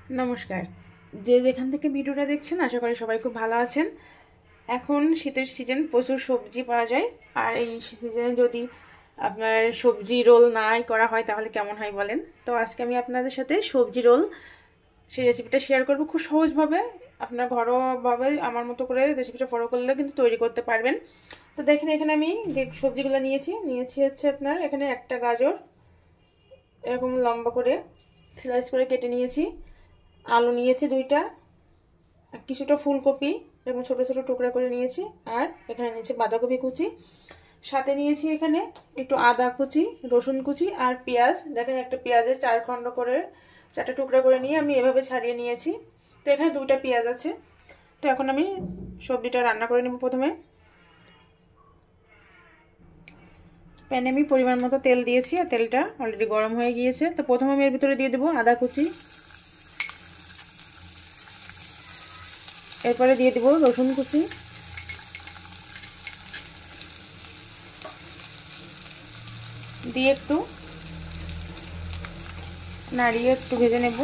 নমস্কার। যে যেখান থেকে ভিডিওটা দেখছেন আশা করি সবাই খুব ভালো আছেন। এখন শীতের সিজন, প্রচুর সবজি পাওয়া যায়। আর এই সিজনে যদি আপনার সবজি রোল নাই করা হয় তাহলে কেমন হয় বলেন? তো আজকে আমি আপনাদের সাথে সবজি রোল সেই রেসিপিটা শেয়ার করব খুব সহজভাবে। আপনার ঘরোয়াভাবে আমার মতো করে রেসিপিটা ফলো করলে কিন্তু তৈরি করতে পারবেন। তো দেখেন এখানে আমি যে সবজিগুলো নিয়েছি হচ্ছে আপনার এখানে একটা গাজর এরকম লম্বা করে স্লাইস করে কেটে নিয়েছি, আলু নিয়েছি দুইটা, কিছুটা ফুলকপি এবং ছোট ছোট টুকরা করে নিয়েছি, আর এখানে নিয়েছি বাঁধাকপি কুচি, সাথে নিয়েছি এখানে একটু আদা কুচি, রসুন কুচি আর পেঁয়াজ। দেখেন একটা পেঁয়াজের 4 খণ্ড করে 4টা টুকরা করে নিয়ে আমি এভাবে ছাড়িয়ে নিয়েছি। তো এখানে 2টা পেঁয়াজ আছে। তো এখন আমি সবজিটা রান্না করে নেব। প্রথমে প্যানে আমি পরিমাণ মতো তেল দিয়েছি আর তেলটা অলরেডি গরম হয়ে গিয়েছে। তো প্রথমে আমি এর ভিতরে দিয়ে দেবো আদা কুচি, এরপরে দিয়ে দেবো রসুন কুচি, দিয়ে একটু নাড়িয়ে একটু ভেজে নেব।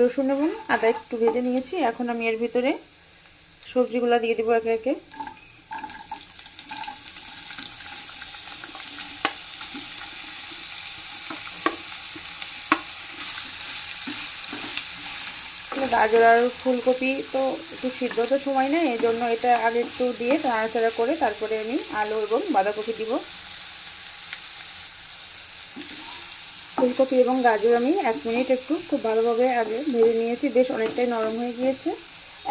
রসুন এবং আদা একটু ভেজে নিয়েছি। এখন আমি এর ভিতরে সবজিগুলো দিয়ে দেবো একে একে। গাজর আর ফুলকপি তো একটু সিদ্ধ তো সময় নেই, এই জন্য এটা আগে একটু দিয়ে নাড়াচাড়া করে তারপরে আমি আলু এবং বাঁধাকপি দিব। ফুলকপি এবং গাজর আমি 1 মিনিট একটু খুব ভালোভাবে আগে ভেজে নিয়েছি, বেশ অনেকটাই নরম হয়ে গিয়েছে।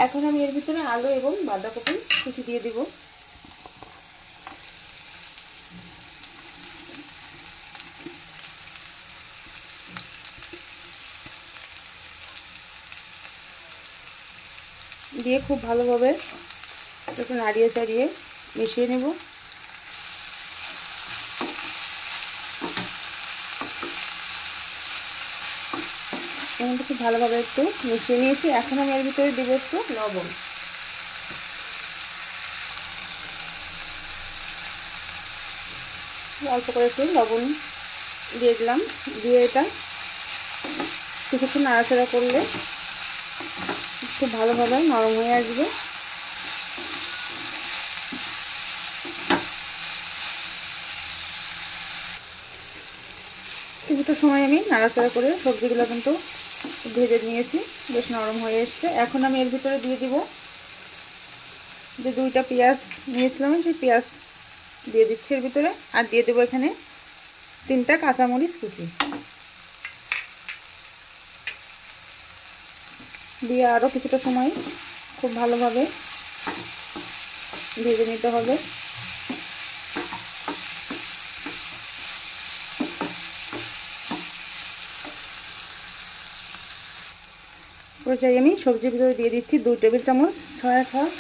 এখন আমি এর ভিতরে আলু এবং বাঁধাকপি কুচি দিয়ে দিব। দিয়ে খুব ভালোভাবে একটু নাড়িয়ে চাড়িয়ে মিশিয়ে নেব। এখন খুব ভালোভাবে একটু মিশিয়ে নিয়েছি। এখন আমি এর ভিতরে দেবো একটু লবণ। অল্প করে একটু লবণ দিয়ে দিলাম। দিয়ে এটা কিছুক্ষণ নাড়াচাড়া করলে খুব ভালোভাবে নরম হয়ে আসবে। কিছুটা সময় আমি নাড়াচাড়া করে সবজিগুলো কিন্তু ভেজে নিয়েছি, বেশ নরম হয়ে এসছে। এখন আমি এর ভিতরে দিয়ে দিব যে 2টা পেঁয়াজ নিয়েছিলাম, সেই পেঁয়াজ দিয়ে দিচ্ছি এর ভিতরে, আর দিয়ে দেবো এখানে 3টা কাঁচামরিচ কুচি। দিয়ে আরও কিছুটা সময় খুব ভালোভাবে ভেজে নিতে হবে। পর্যায়ে আমি সবজির ভিতরে দিয়ে দিচ্ছি 2 টেবিল চামচ সয়া সস,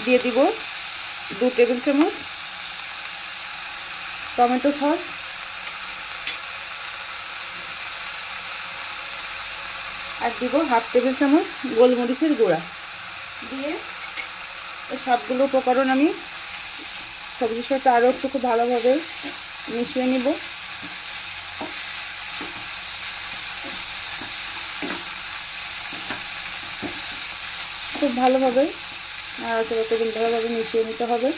দিয়ে দিব 2 টেবিল চামচ টমেটো সস, আর দিব 1/2 টেবিল চামচ গোলমরিচের গুঁড়া। দিয়ে এই সবগুলো উপকরণ আমি সবজির সাথে আরও একটু খুব ভালোভাবে মিশিয়ে নিব। খুব ভালোভাবে নাড়াচাড়া করে ভালোভাবে মিশিয়ে নিতে হবে।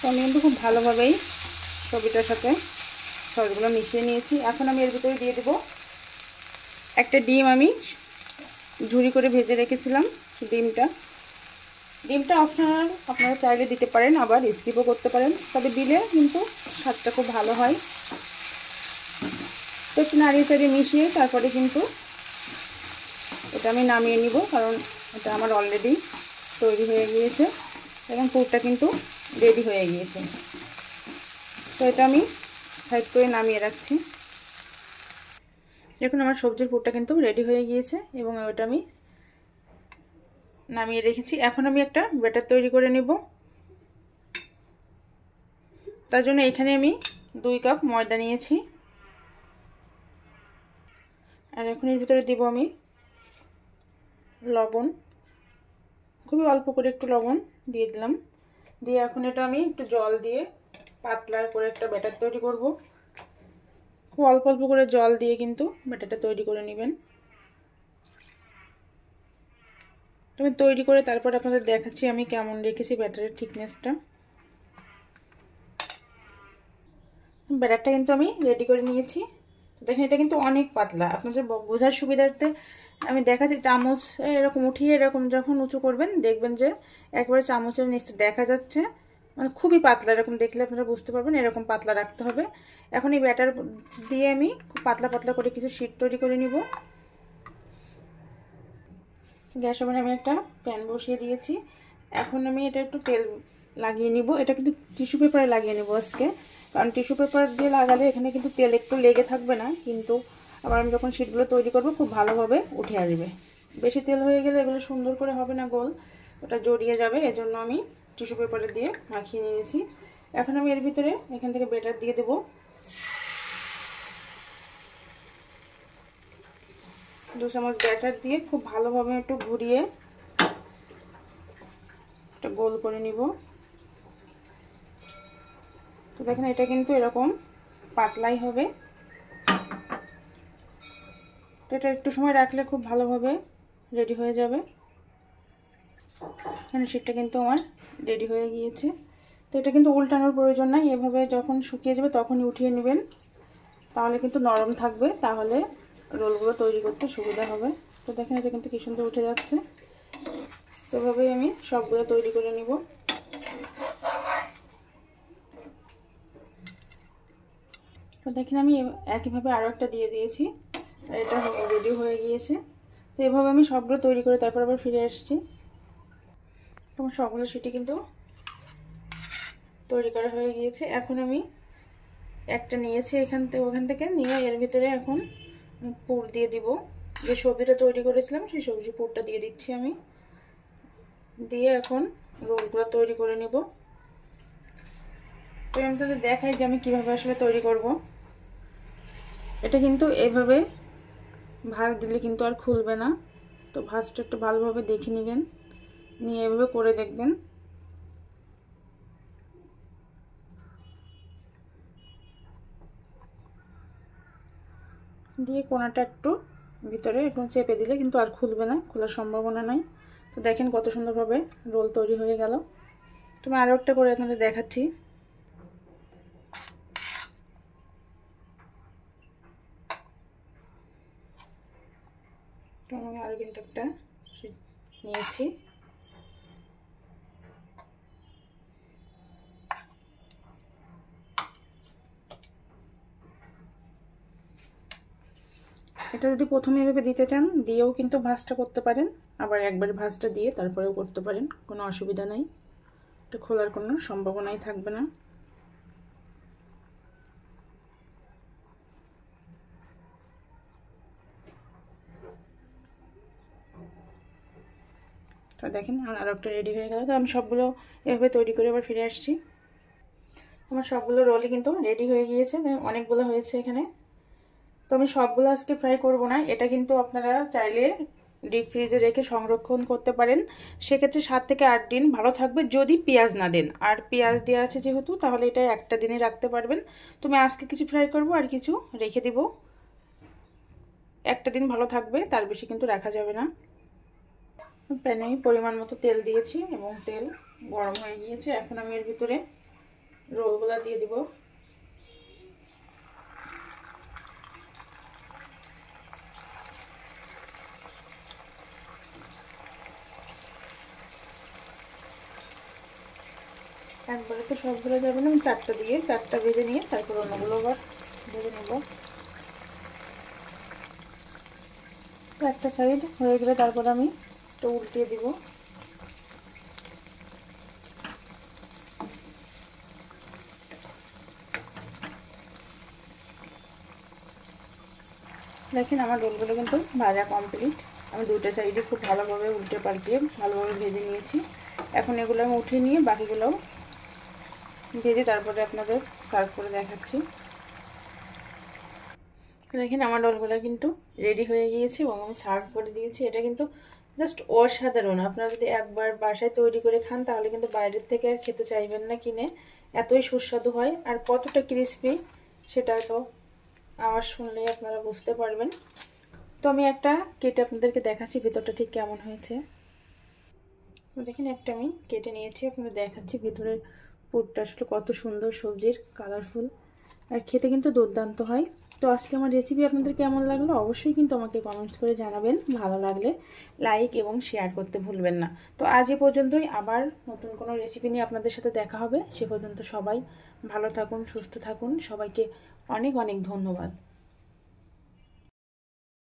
আমি কিন্তু খুব ভালোভাবেই সবজিটার সাথে সবগুলো মিশিয়ে নিয়েছি। এখন আমি এর ভিতরে দিয়ে দেব একটা ডিম, আমি ঝুরি করে ভেজে রেখেছিলাম। ডিমটা অপশনাল, আপনারা চাইলে দিতে পারেন, আবার স্কিপও করতে পারেন, তবে দিলে কিন্তু স্বাদটা খুব ভালো হয়। তো একটু নাড়িয়ে চাড়িয়ে মিশিয়ে তারপরে কিন্তু এটা আমি নামিয়ে নিব, কারণ এটা আমার অলরেডি তৈরি হয়ে গিয়েছে এবং পুরটা কিন্তু রেডি হয়ে গিয়েছে। তো এটা আমি সাইড করে নামিয়ে রাখছি। দেখুন আমার সবজির পুরটা কিন্তু রেডি হয়ে গিয়েছে এবং ওটা আমি নামিয়ে রেখেছি। এখন আমি একটা ব্যাটার তৈরি করে নেব। তার জন্য এখানে আমি 2 কাপ ময়দা নিয়েছি, আর এখন এর ভিতরে দিব আমি লবণ, খুবই অল্প করে একটু লবণ দিয়ে দিলাম। দিয়ে এখন এটা আমি একটু জল দিয়ে পাতলা করে একটা ব্যাটার তৈরি করব। খুব অল্প অল্প করে জল দিয়ে কিন্তু ব্যাটারটা তৈরি করে নেবেন। আমি তৈরি করে তারপর আপনাদের দেখাচ্ছি আমি কেমন রেখেছি ব্যাটারের থিকনেসটা। ব্যাটারটা কিন্তু আমি রেডি করে নিয়েছি। তো দেখেন এটা কিন্তু অনেক পাতলা, আপনাদের বোঝার সুবিধার্থে আমি দেখাচ্ছি। চামচ এরকম উঠিয়ে এরকম যখন উঁচু করবেন দেখবেন যে একবারে চামচের নিচে দেখা যাচ্ছে, মানে খুবই পাতলা। এরকম দেখলে আপনারা বুঝতে পারবেন এরকম পাতলা রাখতে হবে। এখন এই ব্যাটার দিয়ে আমি খুব পাতলা পাতলা করে কিছু শীট তৈরি করে নিব। গ্যাস ওভেনে আমি একটা প্যান বসিয়ে দিয়েছি। এখন আমি এটা একটু তেল লাগিয়ে নিব। এটা কিন্তু টিস্যু পেপারে লাগিয়ে নেব আজকে, কারণ টিস্যু পেপার দিয়ে লাগালে এখানে কিন্তু তেল একটু লেগে থাকবে না, কিন্তু আবার আমি যখন শীটগুলো তৈরি করব খুব ভালোভাবে উঠে আসবে। বেশি তেল হয়ে গেলে এগুলো সুন্দর করে হবে না গোল, ওটা জড়িয়ে যাবে। এজন্য আমি টিস্যু পেপারে দিয়ে মাখিয়ে নিয়েছি। এখন আমি এর ভিতরে এখান থেকে ব্যাটার দিয়ে দেবো। 2 চামচ ব্যাটার দিয়ে খুব ভালোভাবে একটু ঘুরিয়ে একটা গোল করে নিব। তো দেখেন এটা কিন্তু এরকম পাতলাই হবে। তো এটা একটু সময় রাখলে খুব ভালোভাবে রেডি হয়ে যাবে। এখানে শীটটা কিন্তু আমার রেডি হয়ে গিয়েছে। তো এটা কিন্তু উল্টানোর প্রয়োজন নাই, এভাবে যখন শুকিয়ে যাবে তখনই উঠিয়ে নেবেন, তাহলে কিন্তু নরম থাকবে, তাহলে রোলগুলো তৈরি করতে সুবিধা হবে। তো দেখেন এটা কিন্তু কি সুন্দর উঠে যাচ্ছে। তো এভাবেই আমি সবগুলো তৈরি করে নিব। তো দেখেন আমি একইভাবে আরও একটা দিয়ে দিয়েছি, এটা রেডি হয়ে গিয়েছে। তো এভাবে আমি সবগুলো তৈরি করে তারপর আবার ফিরে আসছি। তোমার সবগুলো শিটি কিন্তু তৈরি করা হয়ে গিয়েছে। এখন আমি একটা নিয়েছি ওখান থেকে নিয়ে এর ভিতরে এখন পুর দিয়ে দিব। যে সবজিটা তৈরি করেছিলাম সেই সবজি পুরটা দিয়ে দিচ্ছি আমি। দিয়ে এখন রোলগুলো তৈরি করে নেব। তো আমি তাদের দেখাই যে আমি কীভাবে আসলে তৈরি করব। এটা কিন্তু এভাবে ভাঁজ দিলে কিন্তু আর খুলবে না, তো ভাঁজটা একটু ভালোভাবে দেখে নেবেন, নিয়ে এভাবে করে দেখবেন। দিয়ে কোণাটা একটু ভিতরে একটু চেপে দিলে কিন্তু আর খুলবে না, খোলার সম্ভাবনা নাই। তো দেখেন কত সুন্দরভাবে রোল তৈরি হয়ে গেল। তুমি আরও একটা করে আপনাদের দেখাচ্ছি। আমি আরও কিন্তু একটা নিয়েছি। এটা যদি প্রথমে এভাবে দিতে চান দিয়েও কিন্তু ভাঁজটা করতে পারেন, আবার একবারে ভাঁজটা দিয়ে তারপরেও করতে পারেন, কোনো অসুবিধা নাই। এটা খোলার কোনো সম্ভাবনাই থাকবে না। তো দেখেন আমার আরও একটা রেডি হয়ে গেল। তো আমি সবগুলো এভাবে তৈরি করে আবার ফিরে আসছি। আমার সবগুলো রোলই কিন্তু রেডি হয়ে গিয়েছে, অনেকগুলো হয়েছে এখানে। তো আমি সবগুলো আজকে ফ্রাই করব না, এটা কিন্তু আপনারা চাইলে ডিপ ফ্রিজে রেখে সংরক্ষণ করতে পারেন। সেক্ষেত্রে 7 থেকে 8 দিন ভালো থাকবে যদি পেঁয়াজ না দেন। আর পেঁয়াজ দেওয়া আছে যেহেতু, তাহলে এটা একটা দিনে রাখতে পারবেন। তুমি আজকে কিছু ফ্রাই করব আর কিছু রেখে দিব, একটা দিন ভালো থাকবে, তার বেশি কিন্তু রাখা যাবে না। প্যানে আমি পরিমাণ মতো তেল দিয়েছি এবং তেল গরম হয়ে গিয়েছে। এখন আমি এর ভিতরে রোলগুলো দিয়ে দিব। একবারে তো সবগুলো যাবে না, আমি 4টা দিয়ে 4টা ভেজে নিয়ে তারপর অন্যগুলো আবার ভেজে নেব। একটা সাইড হয়ে গেলে তারপর আমি এটা উল্টিয়ে দিব। দেখেন আমার রোলগুলো কিন্তু ভাজা কমপ্লিট। আমি দুটো সাইডে খুব ভালোভাবে উল্টে পাল্টিয়ে ভালোভাবে ভেজে নিয়েছি। এখন এগুলো আমি উঠিয়ে নিয়ে বাকিগুলোও ভেজে তারপরে আপনাদের সার্ভ করে দেখাচ্ছি। দেখেন আমার রোলগুলো কিন্তু রেডি হয়ে গিয়েছে এবং আমি সার্ভ করে দিয়েছি। এটা কিন্তু জাস্ট অসাধারণ। আপনারা যদি একবার বাসায় তৈরি করে খান তাহলে কিন্তু বাইরের থেকে আর খেতে চাইবেন না কিনে, এতই সুস্বাদু হয়। আর কতটা ক্রিস্পি সেটা তো আওয়াজ শুনলেই আপনারা বুঝতে পারবেন। তো আমি একটা কেটে আপনাদেরকে দেখাচ্ছি ভেতরটা ঠিক কেমন হয়েছে। দেখেন একটা আমি কেটে নিয়েছি, আপনাদের দেখাচ্ছি ভেতরের পুরটা আসলে কত সুন্দর, সবজির কালারফুল, আর খেতে কিন্তু দুর্দান্ত হয়। তো আজকে আমার রেসিপি আপনাদের কেমন লাগলো অবশ্যই কিন্তু আমাকে কমেন্টস করে জানাবেন। ভালো লাগলে লাইক এবং শেয়ার করতে ভুলবেন না। তো আজ এ পর্যন্তই, আবার নতুন কোনো রেসিপি নিয়ে আপনাদের সাথে দেখা হবে। সে পর্যন্ত সবাই ভালো থাকুন, সুস্থ থাকুন। সবাইকে অনেক অনেক ধন্যবাদ।